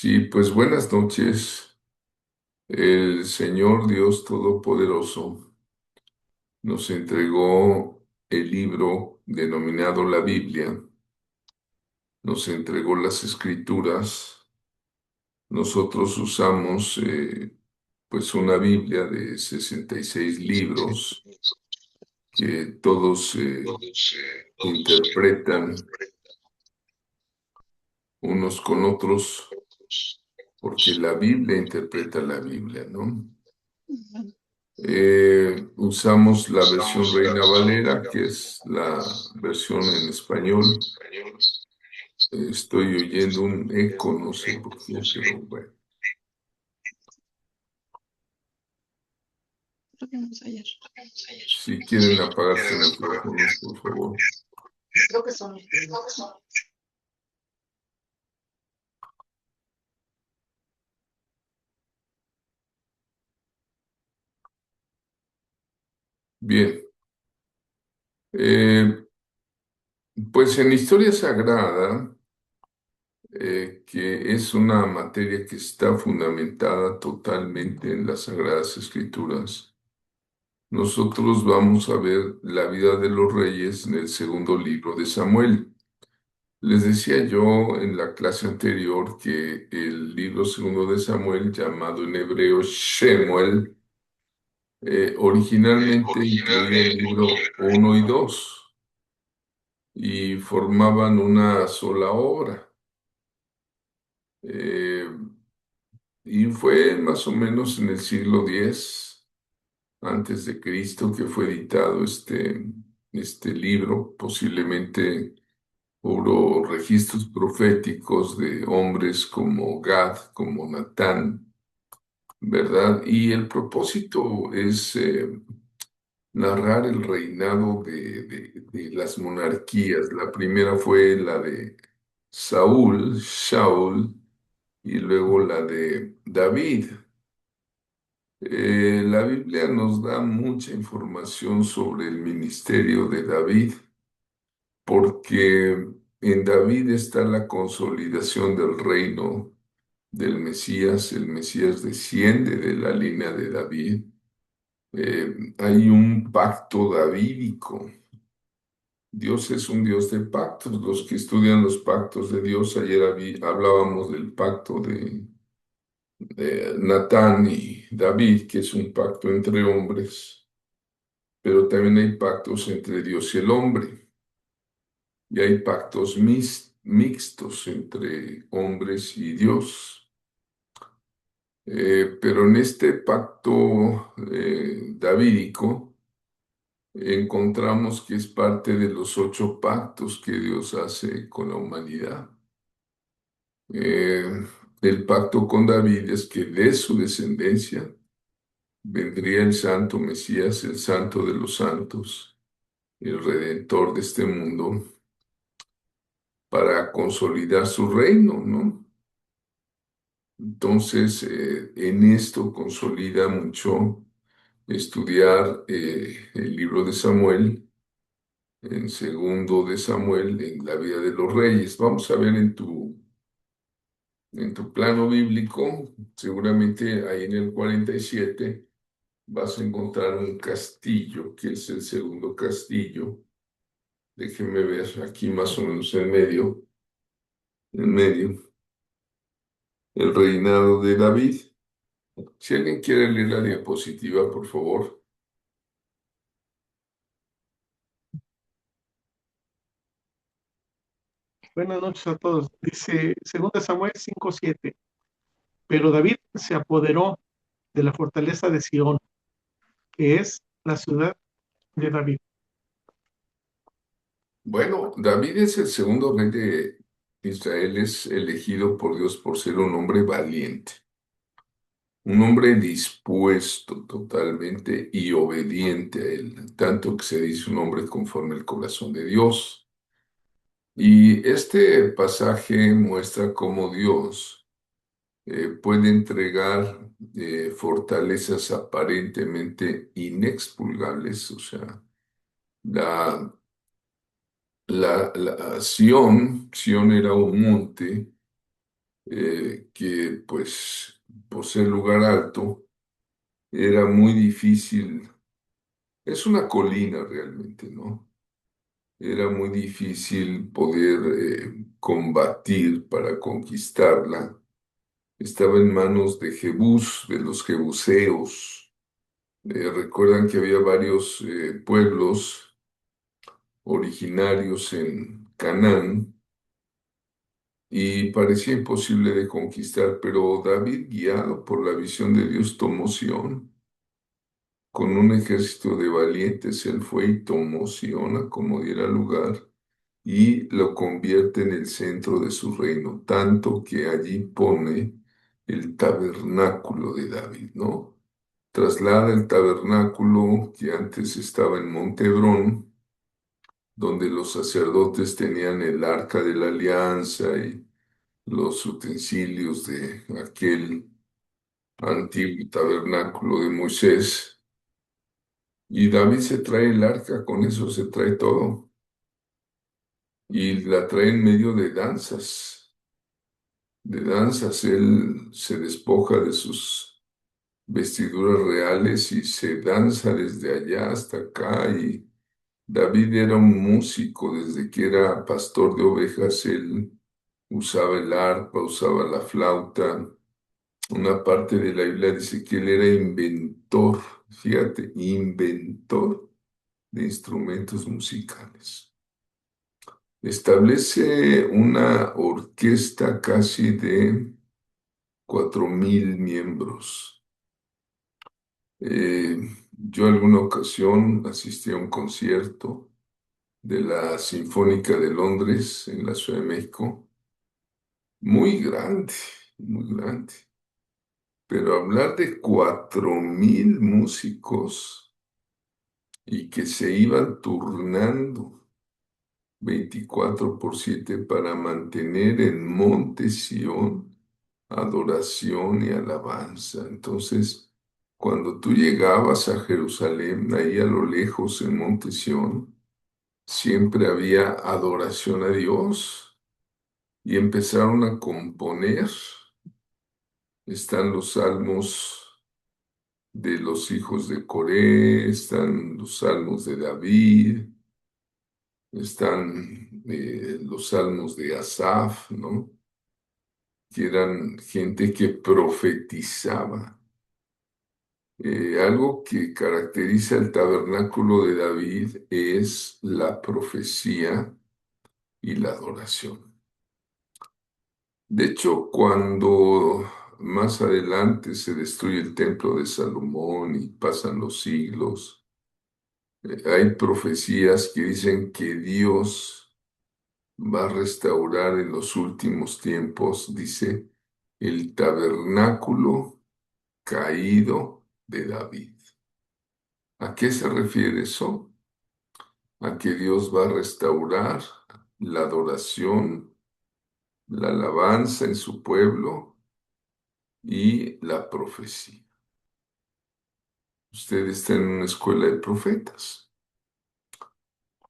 Sí, pues buenas noches. El Señor Dios Todopoderoso nos entregó el libro denominado la Biblia, nos entregó las Escrituras. Nosotros usamos pues una Biblia de 66 libros que todos interpretan unos con otros porque la Biblia interpreta la Biblia, ¿no? Usamos la versión Reina Valera, que es la versión en español. Estoy oyendo un eco, no sé por qué, pero bueno. Lo vimos ayer. Si quieren apagar sus micrófonos, por favor. Creo que son. Bien. Eh, pues en historia sagrada, que es una materia que está fundamentada totalmente en las Sagradas Escrituras, nosotros vamos a ver la vida de los reyes en el segundo libro de Samuel. Les decía yo en la clase anterior que el libro segundo de Samuel, llamado en hebreo Shemuel, originalmente incluía el libro uno y 2 y formaban una sola obra. Eh, y fue más o menos en el siglo X antes de Cristo que fue editado este libro. Posiblemente hubo registros proféticos de hombres como Gad, como Natán, ¿verdad? Y el propósito es narrar el reinado de las monarquías. La primera fue la de Saúl, Shaul, y luego la de David. La Biblia nos da mucha información sobre el ministerio de David, porque en David está la consolidación del reino del Mesías. El Mesías desciende de la línea de David. Hay un pacto davídico. Dios es un Dios de pactos. Los que estudian los pactos de Dios, ayer hablábamos del pacto de Natán y David, que es un pacto entre hombres, pero también hay pactos entre Dios y el hombre, y hay pactos mixtos entre hombres y Dios. Pero en este pacto davídico encontramos que es parte de los 8 pactos que Dios hace con la humanidad. Eh, el pacto con David es que de su descendencia vendría el santo Mesías, el santo de los santos, el redentor de este mundo, para consolidar su reino, ¿no? Entonces, en esto consolida mucho estudiar el libro de Samuel, en segundo de Samuel, en la vida de los reyes. Vamos a ver en tu plano bíblico, seguramente ahí en el 47 vas a encontrar un castillo, que es el segundo castillo. Déjenme ver aquí más o menos en medio, el reinado de David. Si alguien quiere leer la diapositiva, por favor. Buenas noches a todos. Dice 2 Samuel 5:7. Pero David se apoderó de la fortaleza de Sión, que es la ciudad de David. Bueno, David es el segundo rey de Israel, es elegido por Dios por ser un hombre valiente, un hombre dispuesto totalmente y obediente a él, tanto que se dice un hombre conforme al corazón de Dios. Y este pasaje muestra cómo Dios puede entregar fortalezas aparentemente inexpugnables, o sea, la, Sión era un monte que pues por ser lugar alto era muy difícil, es una colina realmente, ¿no? Era muy difícil poder combatir para conquistarla. Estaba en manos de Jebús, de los jebuseos. Recuerdan que había varios pueblos originarios en Canaán y parecía imposible de conquistar, pero David, guiado por la visión de Dios, tomó Sión. Con un ejército de valientes, él fue y tomó Sión a como diera lugar y lo convierte en el centro de su reino, tanto que allí pone el tabernáculo de David, ¿no? Traslada el tabernáculo que antes estaba en Monte Hebrón, donde los sacerdotes tenían el arca de la alianza y los utensilios de aquel antiguo tabernáculo de Moisés. Y David se trae el arca, con eso se trae todo. Y la trae en medio de danzas. De danzas, él se despoja de sus vestiduras reales y se danza desde allá hasta acá. Y David era un músico desde que era pastor de ovejas. Él usaba el arpa, usaba la flauta. Una parte de la Biblia dice que él era inventor, fíjate, inventor de instrumentos musicales. Establece una orquesta casi de 4000 miembros. Eh, yo alguna ocasión asistí a un concierto de la Sinfónica de Londres en la Ciudad de México, muy grande, muy grande. Pero hablar de 4000 músicos y que se iban turnando 24/7 para mantener en Monte Sión adoración y alabanza. Entonces, cuando tú llegabas a Jerusalén, ahí a lo lejos en Monte Sión, siempre había adoración a Dios y empezaron a componer. Están los salmos de los hijos de Coré, están los salmos de David, están los salmos de Asaf, ¿no? Que eran gente que profetizaba. Algo que caracteriza el tabernáculo de David es la profecía y la adoración. De hecho, cuando más adelante se destruye el templo de Salomón y pasan los siglos, hay profecías que dicen que Dios va a restaurar en los últimos tiempos, dice, el tabernáculo caído de David. ¿A qué se refiere eso? A que Dios va a restaurar la adoración, la alabanza en su pueblo y la profecía. Usted está en una escuela de profetas.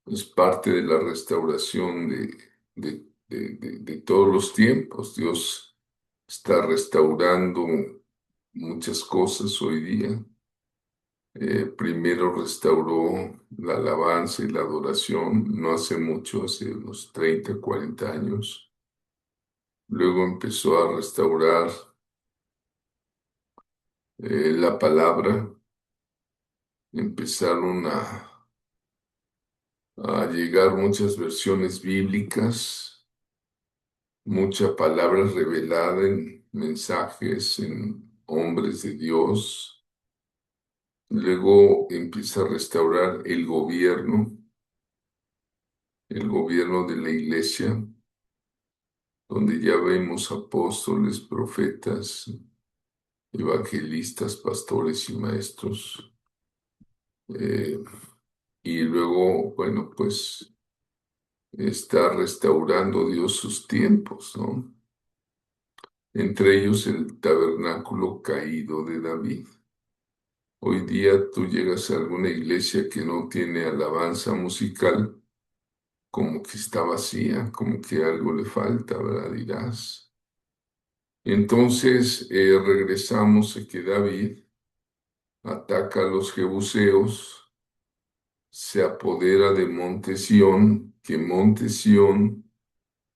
Es parte de la restauración de todos los tiempos. Dios está restaurando muchas cosas hoy día. Primero restauró la alabanza y la adoración, no hace mucho, hace unos 30, 40 años. Luego empezó a restaurar la palabra. Empezaron a llegar muchas versiones bíblicas, mucha palabra revelada en mensajes, en hombres de Dios. Luego empieza a restaurar el gobierno de la iglesia, donde ya vemos apóstoles, profetas, evangelistas, pastores y maestros. Eh, y luego, bueno, pues está restaurando Dios sus tiempos, ¿no? Entre ellos el tabernáculo caído de David. Hoy día tú llegas a alguna iglesia que no tiene alabanza musical, como que está vacía, como que algo le falta, ¿verdad? Dirás. Entonces regresamos a que David ataca a los jebuseos, se apodera de Monte Sión, que Monte Sión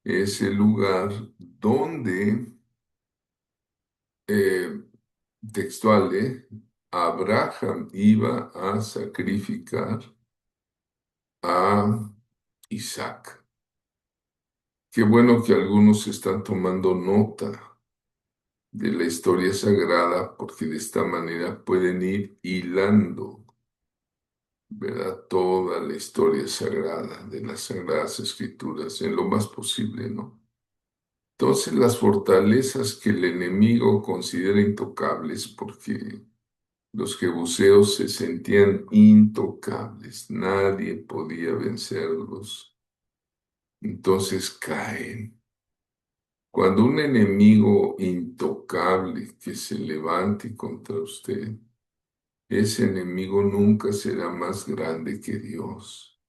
es el lugar donde, eh, textual, Abraham iba a sacrificar a Isaac. Qué bueno que algunos están tomando nota de la historia sagrada porque de esta manera pueden ir hilando, ¿verdad? Toda la historia sagrada de las Sagradas Escrituras en lo más posible, ¿no? Entonces las fortalezas que el enemigo considera intocables porque los jebuseos se sentían intocables, nadie podía vencerlos, entonces caen. Cuando un enemigo intocable que se levante contra usted, ese enemigo nunca será más grande que Dios.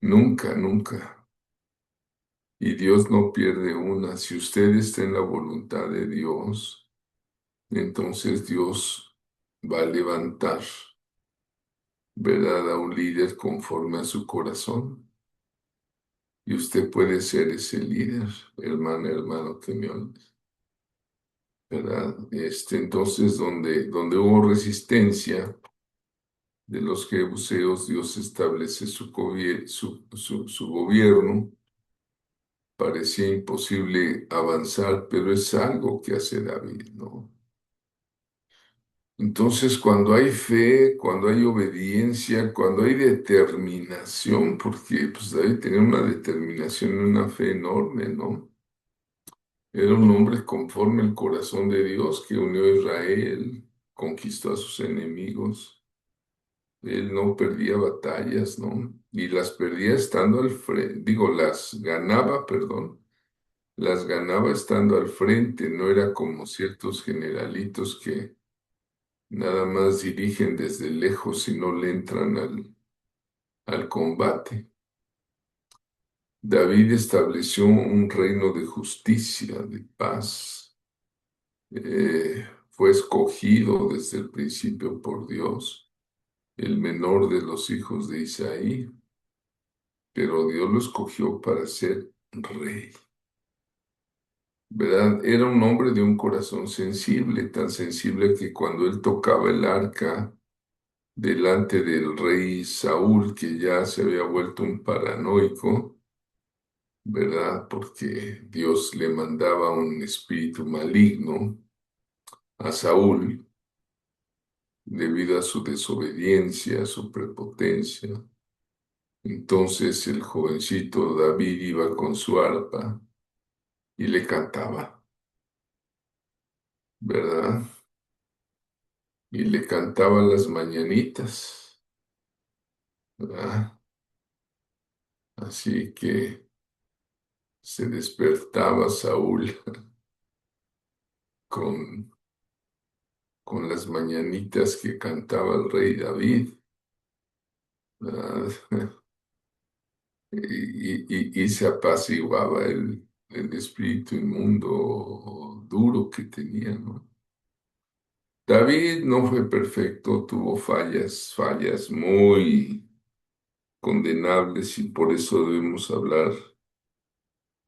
Nunca, nunca. Y Dios no pierde una. Si usted está en la voluntad de Dios, entonces Dios va a levantar, ¿verdad?, a un líder conforme a su corazón. Y usted puede ser ese líder, hermana, hermano que me oyes, ¿verdad? Entonces, donde hubo resistencia de los jebuseos, Dios establece su gobierno. Parecía imposible avanzar, pero es algo que hace David, ¿no? Entonces, cuando hay fe, cuando hay obediencia, cuando hay determinación, porque pues David tenía una determinación y una fe enorme, ¿no? Era un hombre conforme al corazón de Dios que unió a Israel, conquistó a sus enemigos. Él no perdía batallas, ¿no? Y las perdía estando al frente, digo, las ganaba, perdón, las ganaba estando al frente, no era como ciertos generalitos que nada más dirigen desde lejos y no le entran al combate. David estableció un reino de justicia, de paz. Fue escogido desde el principio por Dios, el menor de los hijos de Isaí, pero Dios lo escogió para ser rey. ¿Verdad? Era un hombre de un corazón sensible, tan sensible que cuando él tocaba el arca delante del rey Saúl, que ya se había vuelto un paranoico, ¿verdad? Porque Dios le mandaba un espíritu maligno a Saúl debido a su desobediencia, a su prepotencia. Entonces el jovencito David iba con su arpa y le cantaba, ¿verdad? Y le cantaba las mañanitas, ¿verdad? Así que se despertaba Saúl con, con las mañanitas que cantaba el rey David, ¿verdad? Y se apaciguaba el espíritu inmundo duro que tenía, ¿no? David no fue perfecto, tuvo fallas, fallas muy condenables y por eso debemos hablar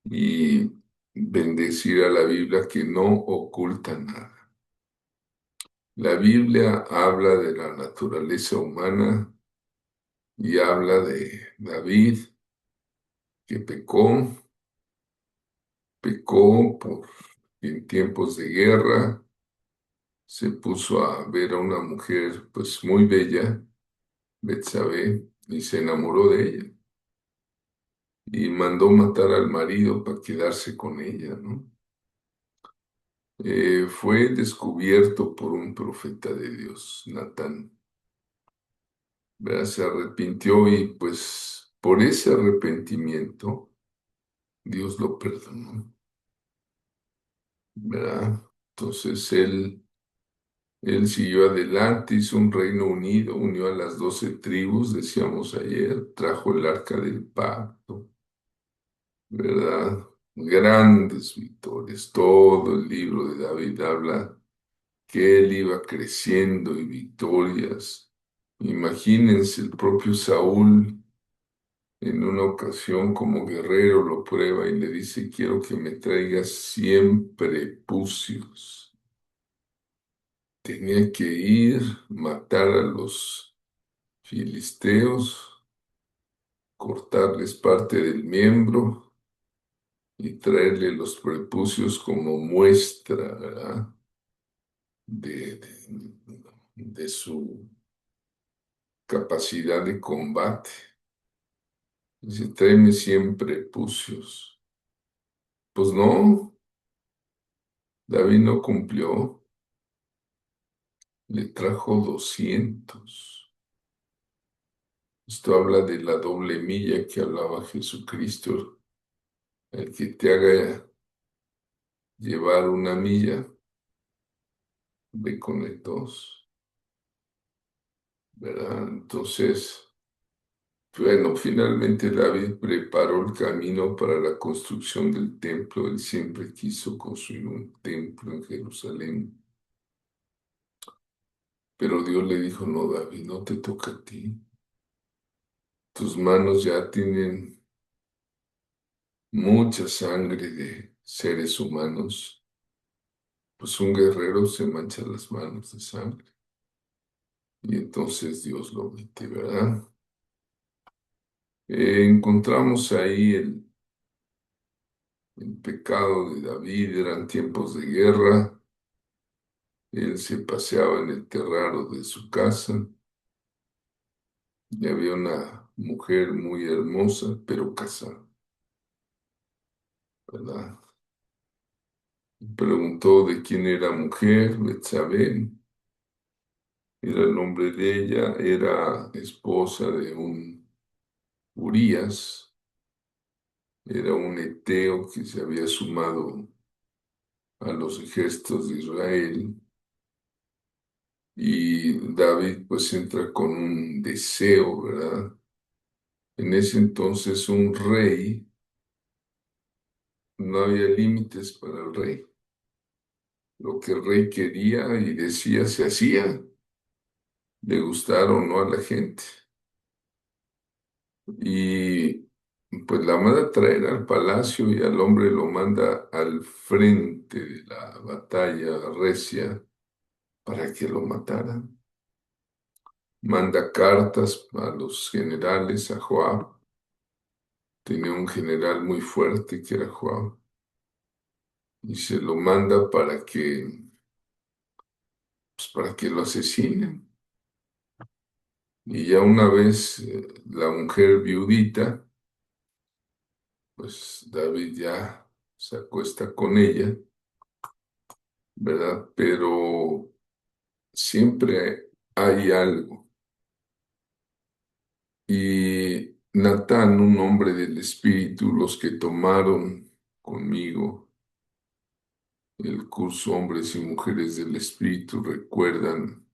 y bendecir a la Biblia que no oculta nada. La Biblia habla de la naturaleza humana y habla de David que pecó por en tiempos de guerra, se puso a ver a una mujer pues muy bella, Betsabé, y se enamoró de ella y mandó matar al marido para quedarse con ella, ¿no? Fue descubierto por un profeta de Dios, Natán, ¿verdad? Se arrepintió y pues por ese arrepentimiento Dios lo perdonó, ¿verdad? Entonces él siguió adelante, hizo un reino unido, unió a las 12 tribus, decíamos ayer, trajo el arca del pacto, ¿verdad? grandes victorias. Todo el libro de David habla que él iba creciendo y victorias. Imagínense, el propio Saúl en una ocasión como guerrero lo prueba y le dice, quiero que me traigas 100 prepucios. Tenía que ir, matar a los filisteos, cortarles parte del miembro y traerle los prepucios como muestra, ¿verdad? De, de, de su capacidad de combate. Dice, tráeme 100 prepucios. Pues no, David no cumplió, le trajo 200. Esto habla de la doble milla que hablaba Jesucristo. El que te haga llevar una milla, ve con el dos, ¿verdad? Entonces, bueno, finalmente David preparó el camino para la construcción del templo. Él siempre quiso construir un templo en Jerusalén. Pero Dios le dijo, no, David, no te toca a ti. Tus manos ya tienen mucha sangre de seres humanos. Pues un guerrero se mancha las manos de sangre. Y entonces Dios lo mete, ¿verdad? Encontramos ahí el pecado de David, eran tiempos de guerra. Él se paseaba en el terrado de su casa y había una mujer muy hermosa, pero casada, ¿verdad? Preguntó de quién era mujer, Betsabé, era el nombre de ella, era esposa de un Urías, era un eteo que se había sumado a los ejércitos de Israel. Y David pues entra con un deseo, ¿verdad? En ese entonces un rey, no había límites para el rey. Lo que el rey quería y decía se hacía, le gustara o no a la gente. Y pues la manda a traer al palacio y al hombre lo manda al frente de la batalla recia para que lo mataran. Manda cartas a los generales, a Joab. Tenía un general muy fuerte que era Joab. Y se lo manda para que lo asesinen. Y ya una vez la mujer viudita, pues David ya se acuesta con ella, ¿verdad? Pero siempre hay algo. Y Natán, un hombre del Espíritu, los que tomaron conmigo el curso Hombres y Mujeres del Espíritu, recuerdan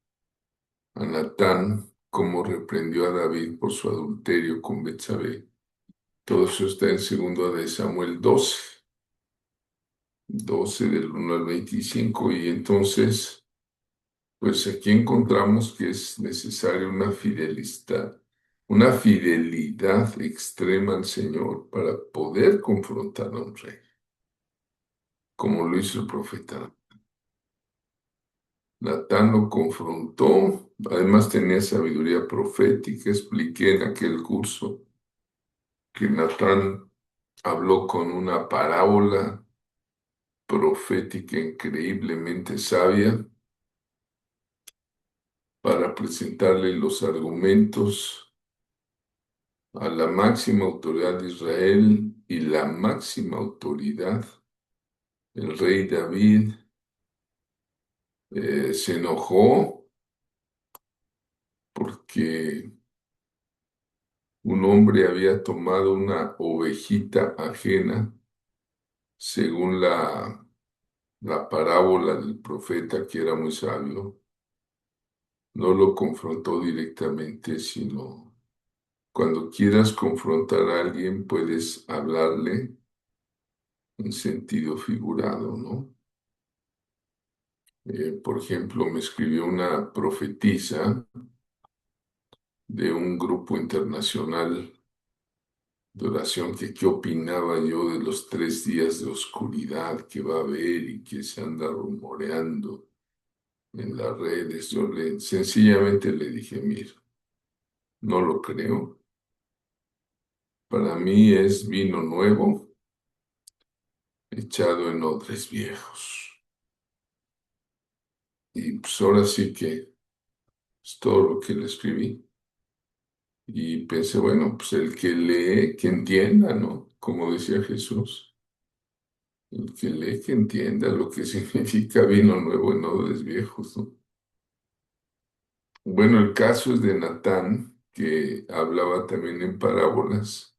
a Natán cómo reprendió a David por su adulterio con Betsabé. Todo eso está en 2 de Samuel 12 del 1 al 25, y entonces, pues aquí encontramos que es necesaria una fidelidad extrema al Señor para poder confrontar a un rey, como lo hizo el profeta. Natán lo confrontó, además tenía sabiduría profética, expliqué en aquel curso que Natán habló con una parábola profética increíblemente sabia para presentarle los argumentos a la máxima autoridad de Israel y la máxima autoridad, el rey David, se enojó porque un hombre había tomado una ovejita ajena, según la parábola del profeta que era muy sabio. No lo confrontó directamente, sino cuando quieras confrontar a alguien, puedes hablarle en sentido figurado, ¿no? Por ejemplo, me escribió una profetisa de un grupo internacional de oración que qué opinaba yo de los 3 días de oscuridad que va a haber y que se anda rumoreando en las redes. Yo sencillamente le dije, mira, no lo creo. Para mí es vino nuevo echado en odres viejos. Y pues ahora sí que es todo lo que le escribí. Y pensé, bueno, pues el que lee, que entienda, ¿no? Como decía Jesús, el que lee, que entienda lo que significa vino nuevo en odres viejos, ¿no? Bueno, el caso es de Natán, que hablaba también en parábolas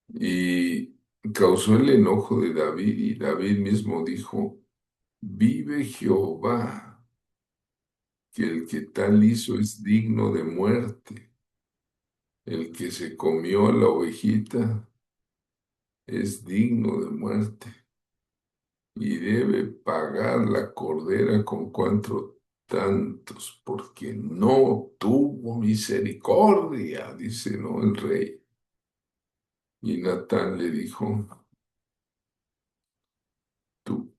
y causó el enojo de David, y David mismo dijo, vive Jehová, que el que tal hizo es digno de muerte. El que se comió a la ovejita es digno de muerte y debe pagar la cordera con cuatro tantos, porque no tuvo misericordia, dice, ¿no? El rey. Y Natán le dijo, tú,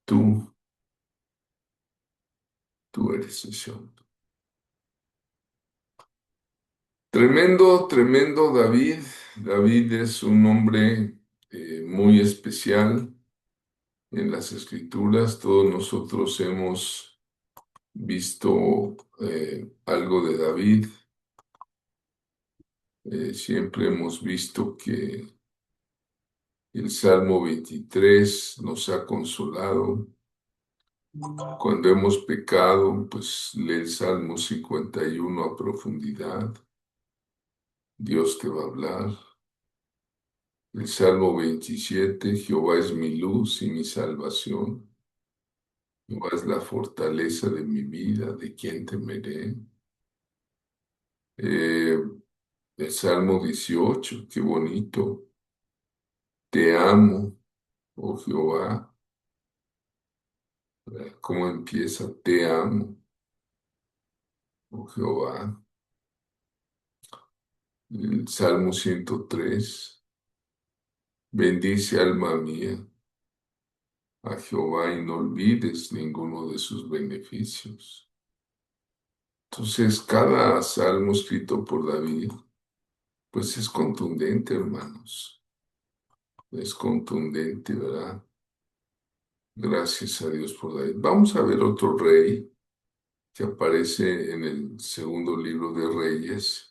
tú, tú eres ese hombre. Tremendo, tremendo David. David es un hombre muy especial en las escrituras. Todos nosotros hemos visto algo de David. Siempre hemos visto que el Salmo 23 nos ha consolado. Cuando hemos pecado, pues lee el Salmo 51 a profundidad. Dios te va a hablar. El Salmo 27, Jehová es mi luz y mi salvación. Jehová es la fortaleza de mi vida, ¿de quién temeré? Eh, el Salmo 18, qué bonito. Te amo, oh Jehová. ¿Cómo empieza? Te amo, oh Jehová. El Salmo 103, bendice alma mía a Jehová y no olvides ninguno de sus beneficios. Entonces, cada salmo escrito por David, pues es contundente, hermanos. Es contundente, ¿verdad? Gracias a Dios por David. Vamos a ver otro rey que aparece en el segundo libro de Reyes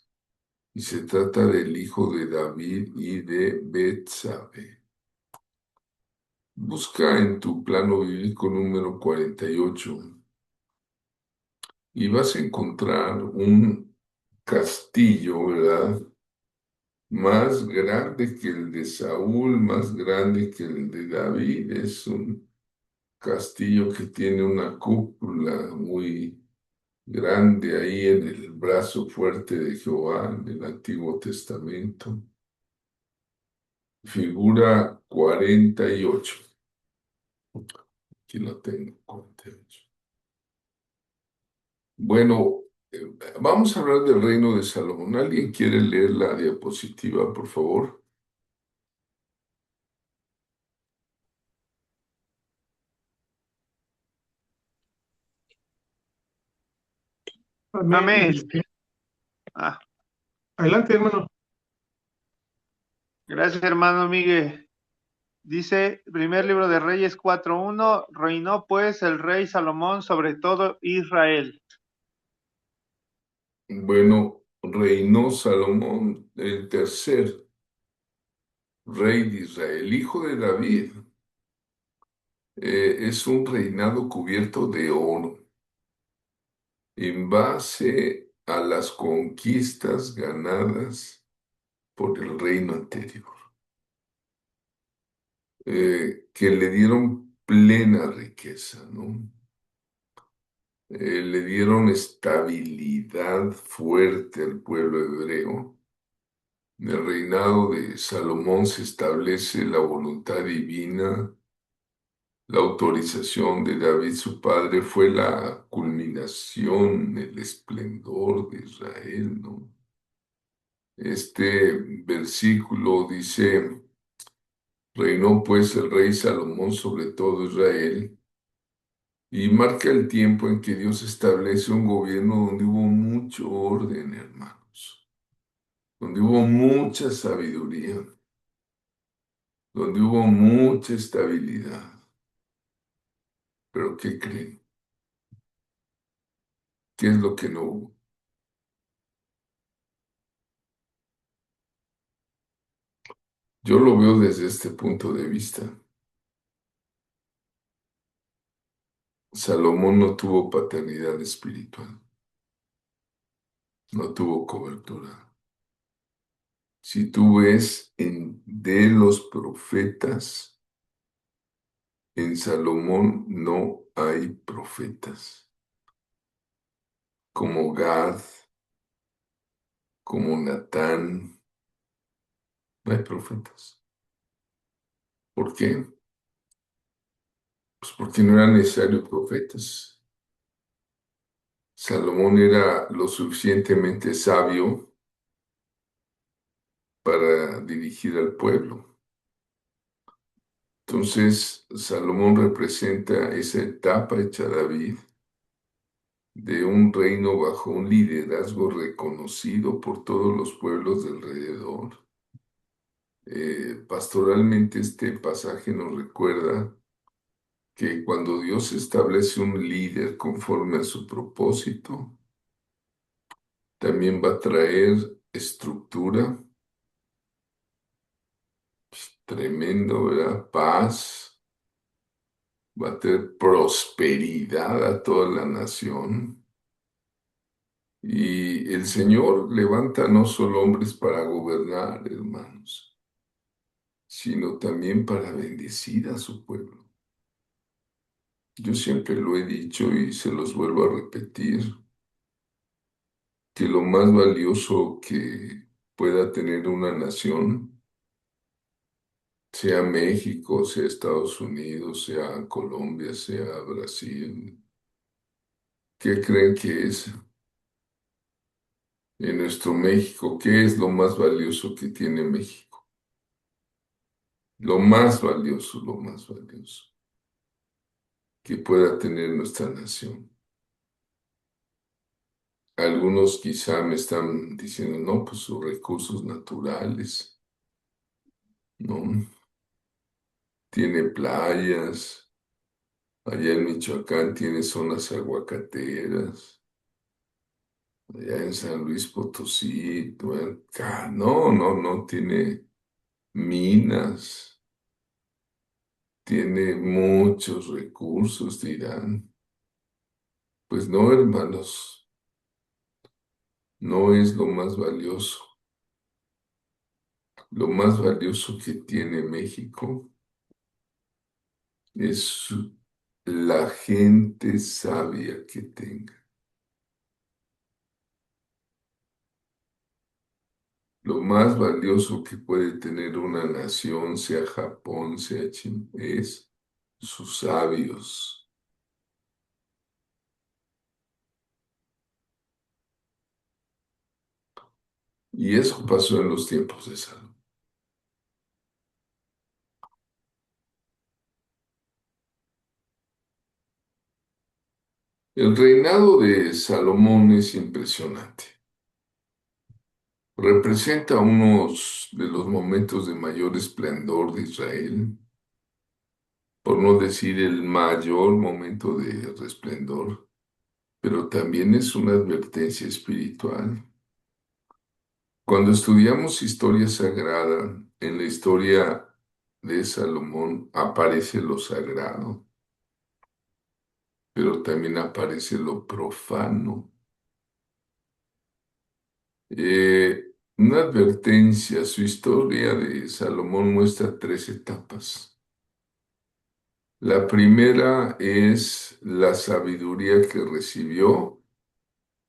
y se trata del hijo de David y de Betsabe. Busca en tu plano bíblico número 48 y vas a encontrar un castillo, ¿verdad? Más grande que el de Saúl, más grande que el de David. Es un castillo que tiene una cúpula muy grande ahí en el brazo fuerte de Jehová en el Antiguo Testamento. Figura 48. Aquí lo tengo, 48. Bueno, vamos a hablar del reino de Salomón. ¿Alguien quiere leer la diapositiva, por favor? Amén. Amén. Ah, Adelante, hermano. gracias, hermano Miguel. Dice, primer libro de Reyes 4:1, reinó pues el rey Salomón sobre todo Israel. Bueno, reinó Salomón, el tercer rey de Israel, hijo de David. Es un reinado cubierto de oro en base a las conquistas ganadas por el reino anterior, que le dieron plena riqueza, ¿no? Le dieron estabilidad fuerte al pueblo hebreo En el reinado de Salomón se establece la voluntad divina. La autorización de David, su padre, fue la culminación, el esplendor de Israel, ¿no? Este versículo dice, reinó pues el rey Salomón sobre todo Israel, y marca el tiempo en que Dios establece un gobierno donde hubo mucho orden, hermanos, donde hubo mucha sabiduría, donde hubo mucha estabilidad. Pero ¿qué creen? ¿Qué es lo que no hubo? Yo lo veo desde este punto de vista. Salomón no tuvo paternidad espiritual, no tuvo cobertura. Si tú ves de los profetas, en Salomón no hay profetas, como Gad, como Natán, no hay profetas. ¿Por qué? Pues porque no eran necesarios profetas. Salomón era lo suficientemente sabio para dirigir al pueblo. Entonces, Salomón representa esa etapa hecha David de un reino bajo un liderazgo reconocido por todos los pueblos de alrededor. Pastoralmente, este pasaje nos recuerda que cuando Dios establece un líder conforme a su propósito, también va a traer estructura, tremendo, ¿verdad? Paz, va a traer prosperidad a toda la nación. Y el Señor levanta no solo hombres para gobernar, hermanos, sino también para bendecir a su pueblo. Yo siempre lo he dicho y se los vuelvo a repetir, que lo más valioso que pueda tener una nación, sea México, sea Estados Unidos, sea Colombia, sea Brasil, ¿qué creen que es? En nuestro México, ¿qué es lo más valioso que tiene México? Lo más valioso que pueda tener nuestra nación. Algunos quizá me están diciendo, no, pues sus recursos naturales, ¿no? Tiene playas, allá en Michoacán tiene zonas aguacateras, allá en San Luis Potosí, bueno, no, tiene minas, tiene muchos recursos, dirán. Pues no, hermanos, no es lo más valioso. Lo más valioso que tiene México es la gente sabia que tenga. Lo más valioso que puede tener una nación, sea Japón, sea China, es sus sabios. Y eso pasó en los tiempos de Salomón. El reinado de Salomón es impresionante. Representa unos de los momentos de mayor esplendor de Israel, por no decir el mayor momento de esplendor, pero también es una advertencia espiritual. Cuando estudiamos historia sagrada, en la historia de Salomón aparece lo sagrado, pero también aparece lo profano. Una advertencia, su historia de Salomón muestra tres etapas. La primera es la sabiduría que recibió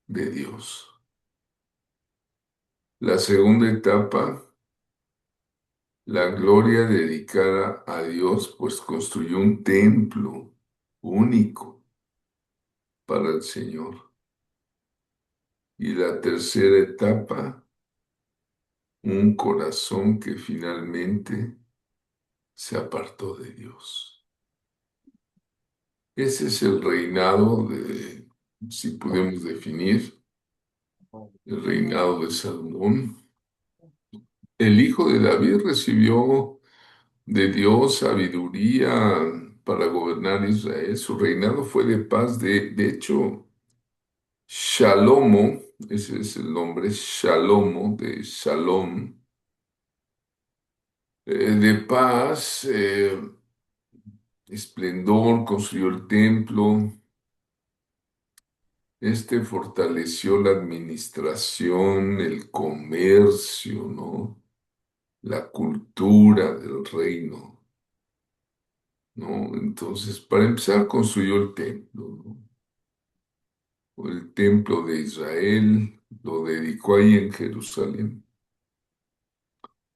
de Dios. La segunda etapa, la gloria dedicada a Dios, pues construyó un templo único para el Señor. Y la tercera etapa, un corazón que finalmente se apartó de Dios. Ese es el reinado de, si podemos definir, el reinado de Salomón. El hijo de David recibió de Dios sabiduría para gobernar Israel. Su reinado fue de paz. De hecho, Shalomo, ese es el nombre, Shalomo, de Shalom, de paz, esplendor, construyó el templo. Este fortaleció la administración, el comercio, ¿no? La cultura del reino, ¿no? Entonces, para empezar, construyó el templo, ¿no? El templo de Israel, lo dedicó ahí en Jerusalén,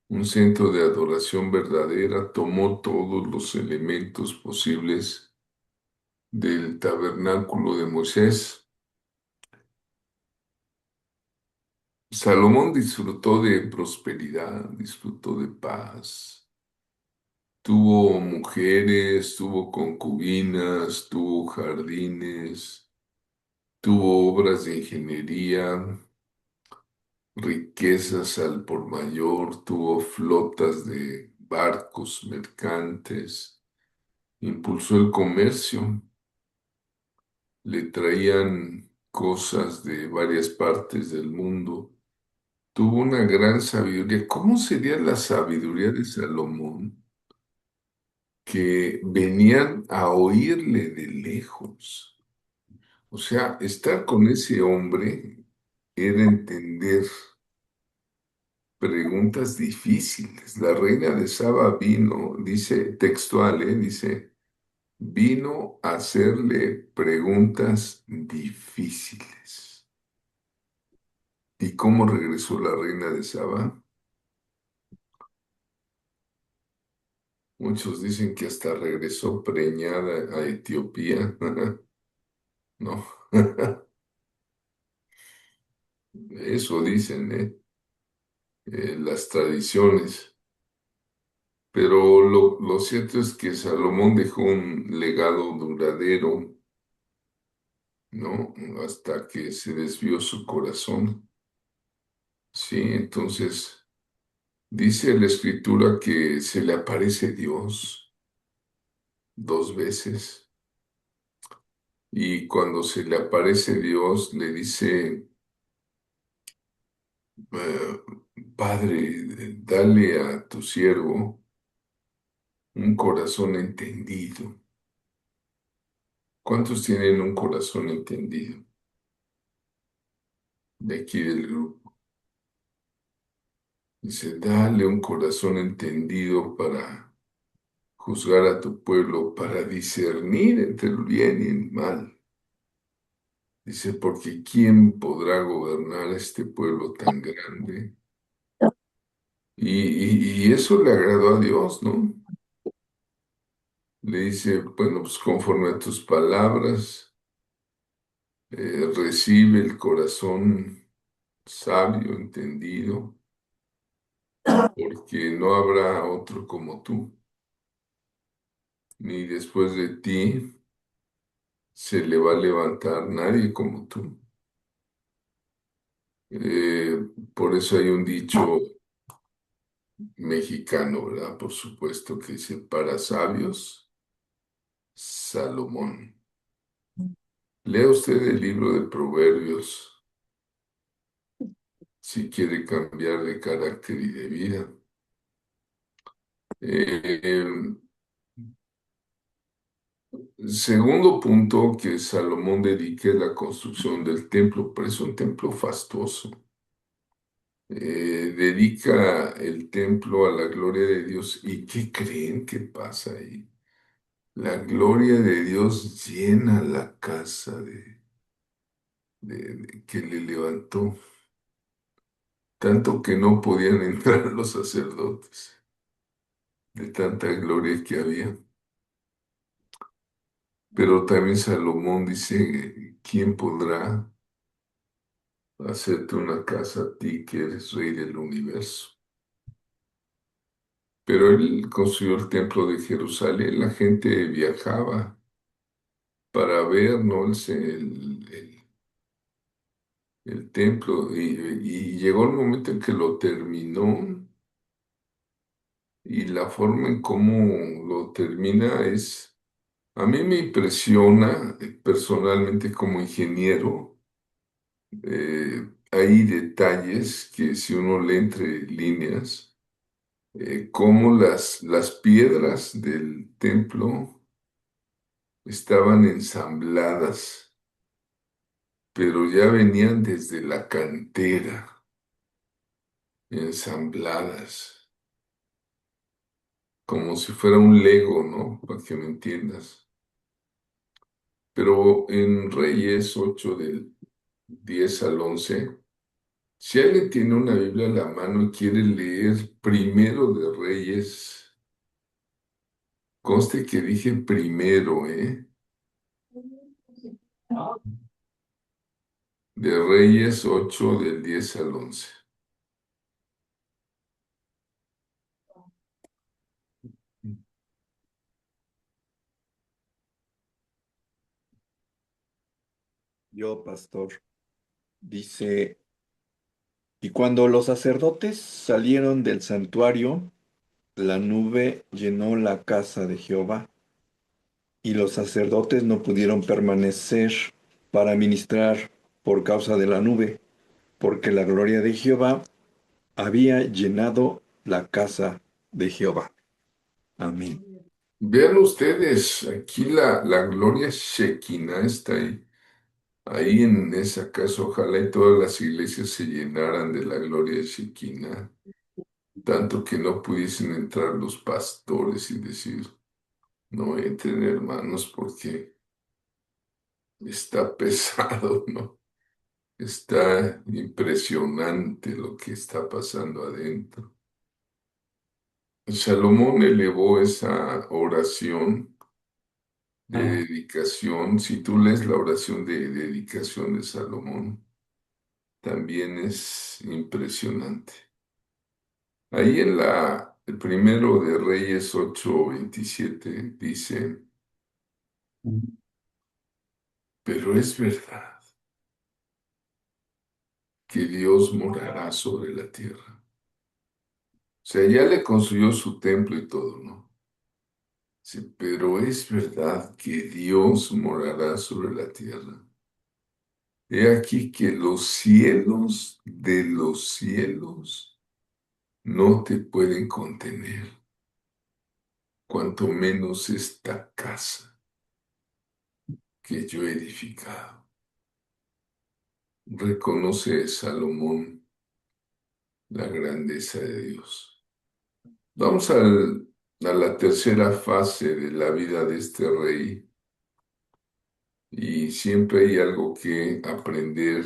un centro de adoración verdadera, tomó todos los elementos posibles del tabernáculo de Moisés. Salomón disfrutó de prosperidad, disfrutó de paz. Tuvo mujeres, tuvo concubinas, tuvo jardines, tuvo obras de ingeniería, riquezas al por mayor, tuvo flotas de barcos mercantes, impulsó el comercio, le traían cosas de varias partes del mundo. Tuvo una gran sabiduría. ¿Cómo sería la sabiduría de Salomón? Que venían a oírle de lejos. O sea, estar con ese hombre era entender preguntas difíciles. La reina de Saba vino, dice textual, dice, vino a hacerle preguntas difíciles. ¿Y cómo regresó la reina de Saba? Muchos dicen que hasta regresó preñada a Etiopía. No, eso dicen, las tradiciones. Pero lo cierto es que Salomón dejó un legado duradero, ¿no? Hasta que se desvió su corazón. Sí, entonces dice la escritura que se le aparece Dios 2 veces. Y cuando se le aparece Dios, le dice, eh, Padre, dale a tu siervo un corazón entendido. ¿Cuántos tienen un corazón entendido de aquí del grupo? Dice, dale un corazón entendido para juzgar a tu pueblo, para discernir entre el bien y el mal. Dice, porque ¿quién podrá gobernar a este pueblo tan grande? Y eso le agradó a Dios, ¿no? Le dice, bueno, pues conforme a tus palabras, recibe el corazón sabio, entendido, porque no habrá otro como tú, ni después de ti se le va a levantar nadie como tú. Eh, por eso hay un dicho mexicano, ¿verdad? Por supuesto, que dice, para sabios, Salomón. Lea usted el libro de Proverbios si quiere cambiar de carácter y de vida. Eh, Segundo punto que Salomón dedique a la construcción del templo, pero es un templo fastuoso. Dedica el templo a la gloria de Dios. ¿Y qué creen que pasa ahí? La gloria de Dios llena la casa que le levantó. tanto que no podían entrar los sacerdotes, de tanta gloria que había. Pero también Salomón dice, ¿quién podrá hacerte una casa a ti que eres rey del universo? Pero él construyó el templo de Jerusalén, la gente viajaba para ver, ¿no? El templo y llegó el momento en que lo terminó y la forma en cómo lo termina es, a mí me impresiona personalmente como ingeniero. Hay detalles que si uno lee entre líneas, cómo las piedras del templo estaban ensambladas, pero ya venían desde la cantera, ensambladas, como si fuera un Lego, ¿no? Para que me entiendas. Pero en Reyes 8 del 10 al 11, si alguien tiene una Biblia a la mano y quiere leer primero de Reyes, conste que dije primero, ¿eh? De Reyes 8 del 10 al 11. Yo, pastor, dice, y cuando los sacerdotes salieron del santuario, la nube llenó la casa de Jehová, y los sacerdotes no pudieron permanecer para ministrar por causa de la nube, porque la gloria de Jehová había llenado la casa de Jehová. Amén. Vean ustedes, aquí la gloria Shekinah está ahí. Ahí en esa casa, ojalá y todas las iglesias se llenaran de la gloria Shekinah, tanto que no pudiesen entrar los pastores y decir, no entren hermanos porque está pesado, ¿no? Está impresionante lo que está pasando adentro. Salomón elevó esa oración de dedicación. Si tú lees la oración de dedicación de Salomón, también es impresionante. Ahí el primero de Reyes 8:27 dice, pero es verdad que Dios morará sobre la tierra. O sea, ya le construyó su templo y todo, ¿no? Sí, pero es verdad que Dios morará sobre la tierra. He aquí que los cielos de los cielos no te pueden contener, cuanto menos esta casa que yo he edificado. Reconoce Salomón la grandeza de Dios. Vamos a la tercera fase de la vida de este rey y siempre hay algo que aprender,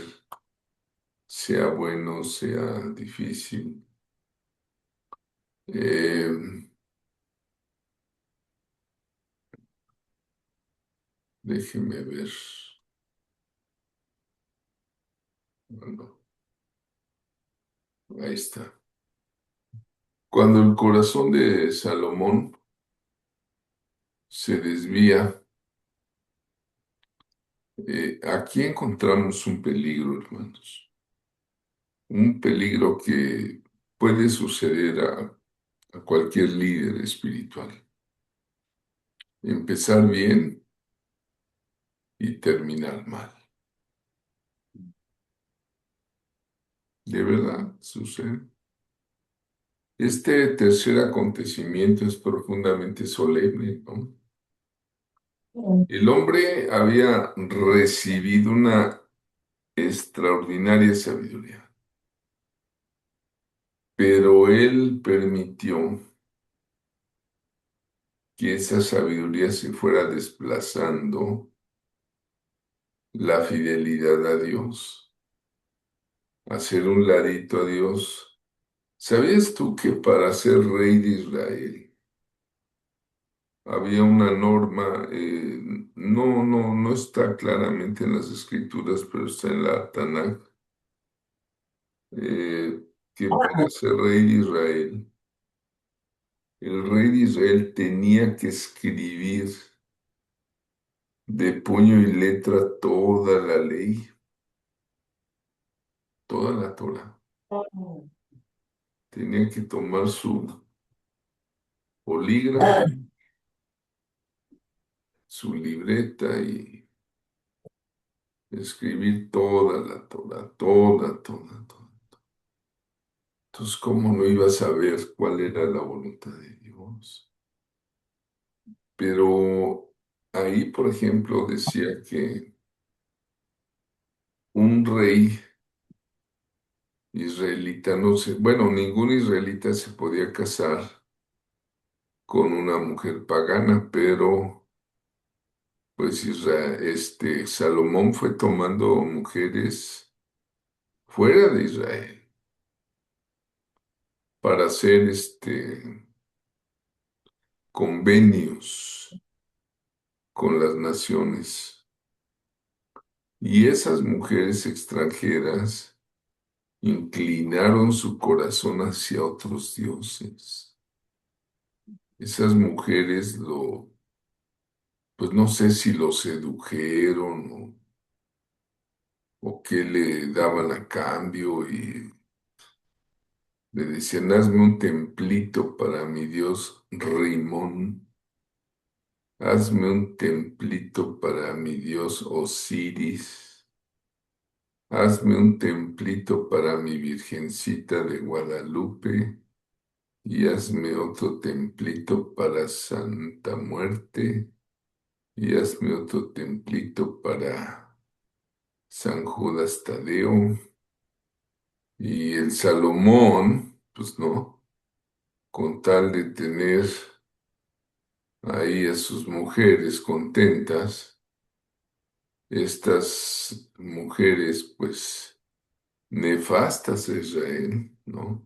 sea bueno, sea difícil. Eh, Déjeme ver. Bueno, ahí está. Cuando el corazón de Salomón se desvía, aquí encontramos un peligro, hermanos. Un peligro que puede suceder a cualquier líder espiritual. Empezar bien y terminar mal. De verdad, sucede. Este tercer acontecimiento es profundamente solemne, ¿no? El hombre había recibido una extraordinaria sabiduría, pero él permitió que esa sabiduría se fuera desplazando la fidelidad a Dios hacer un ladito a Dios. ¿Sabías tú que para ser rey de Israel había una norma, no está claramente en las escrituras, pero está en la Tanakh, que para ser rey de Israel, el rey de Israel tenía que escribir de puño y letra toda la ley, toda la Torah. Tenía que tomar su bolígrafo, su libreta y escribir toda la Torah, toda. Entonces, ¿cómo no iba a saber cuál era la voluntad de Dios? Pero ahí, por ejemplo, decía que un rey israelita, no sé, bueno, ningún israelita se podía casar con una mujer pagana, pero pues Salomón fue tomando mujeres fuera de Israel para hacer convenios con las naciones. Y esas mujeres extranjeras inclinaron su corazón hacia otros dioses. Esas mujeres pues no sé si lo sedujeron o qué le daban a cambio y le decían, hazme un templito para mi dios Rimón, hazme un templito para mi dios Osiris, hazme un templito para mi Virgencita de Guadalupe y hazme otro templito para Santa Muerte y hazme otro templito para San Judas Tadeo. Y el Salomón, pues no, con tal de tener ahí a sus mujeres contentas, estas mujeres pues nefastas a Israel, ¿no?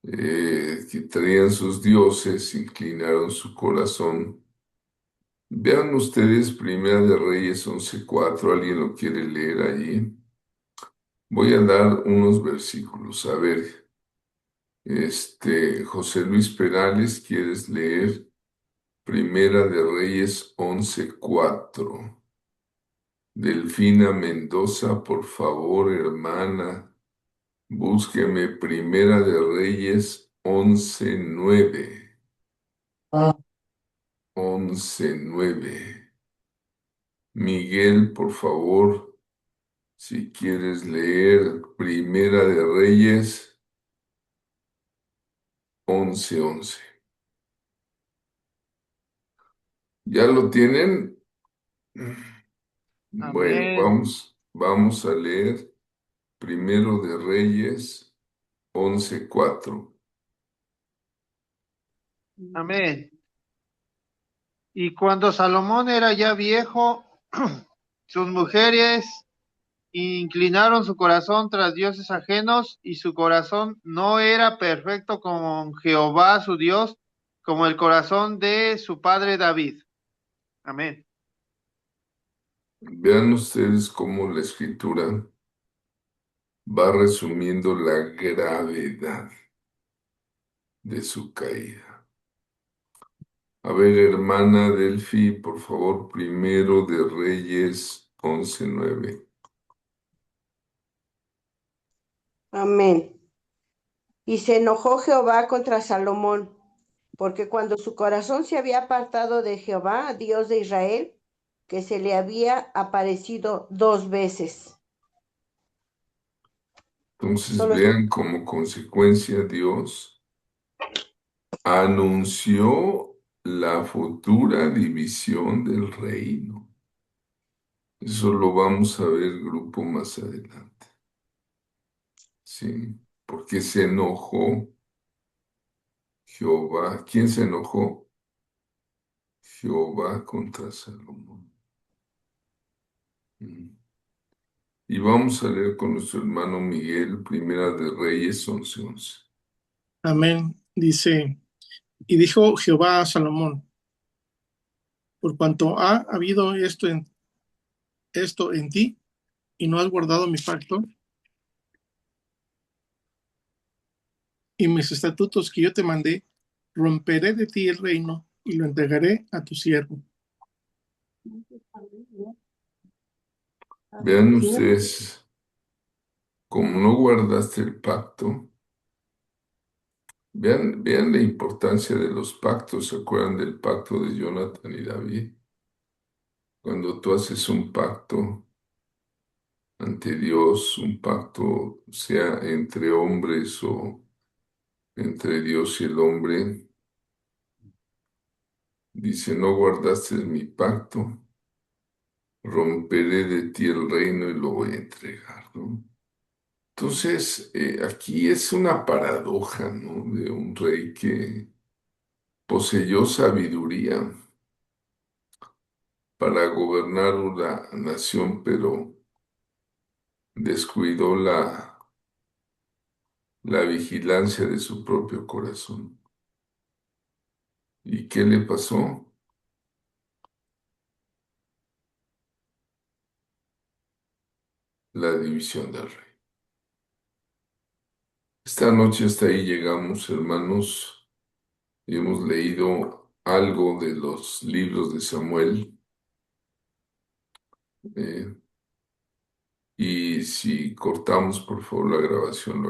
Que traían sus dioses, inclinaron su corazón. Vean ustedes Primera de Reyes 11:4, ¿alguien lo quiere leer allí? Voy a dar unos versículos. A ver, José Luis Perales, ¿quieres leer Primera de Reyes 11:4? Delfina Mendoza, por favor, hermana, búsqueme Primera de Reyes 11:9. 11:9. Miguel, por favor, si quieres leer Primera de Reyes 11:11. ¿Ya lo tienen? Bueno, Amén. vamos a leer Primero de Reyes 11:4. Amén. Y cuando Salomón era ya viejo, sus mujeres inclinaron su corazón tras dioses ajenos, y su corazón no era perfecto con Jehová su Dios, como el corazón de su padre David. Amén. Vean ustedes cómo la escritura va resumiendo la gravedad de su caída. A ver, hermana Delphi, por favor, Primero de Reyes 11:9. Amén. Y se enojó Jehová contra Salomón, porque cuando su corazón se había apartado de Jehová, Dios de Israel, que se le había aparecido 2 veces. Entonces Solo vean como consecuencia Dios anunció la futura división del reino. Eso lo vamos a ver grupo más adelante. Sí, porque se enojó Jehová. ¿Quién se enojó? Jehová contra Salomón. Mm. Y vamos a leer con nuestro hermano Miguel, Primera de Reyes 11:11. Amén. Dice, y dijo Jehová a Salomón, por cuanto ha habido esto en ti, y no has guardado mi pacto y mis estatutos que yo te mandé, romperé de ti el reino y lo entregaré a tu siervo. Vean ustedes, como no guardaste el pacto, vean la importancia de los pactos. ¿Se acuerdan del pacto de Jonathan y David? Cuando tú haces un pacto ante Dios, un pacto sea entre hombres o entre Dios y el hombre, dice, no guardaste mi pacto, romperé de ti el reino y lo voy a entregar, ¿no? Entonces, aquí es una paradoja, ¿no? De un rey que poseyó sabiduría para gobernar una nación, pero descuidó la vigilancia de su propio corazón. ¿Y qué le pasó? La división del rey. Esta noche hasta ahí llegamos, hermanos, y hemos leído algo de los libros de Samuel. Y si cortamos, por favor, la grabación,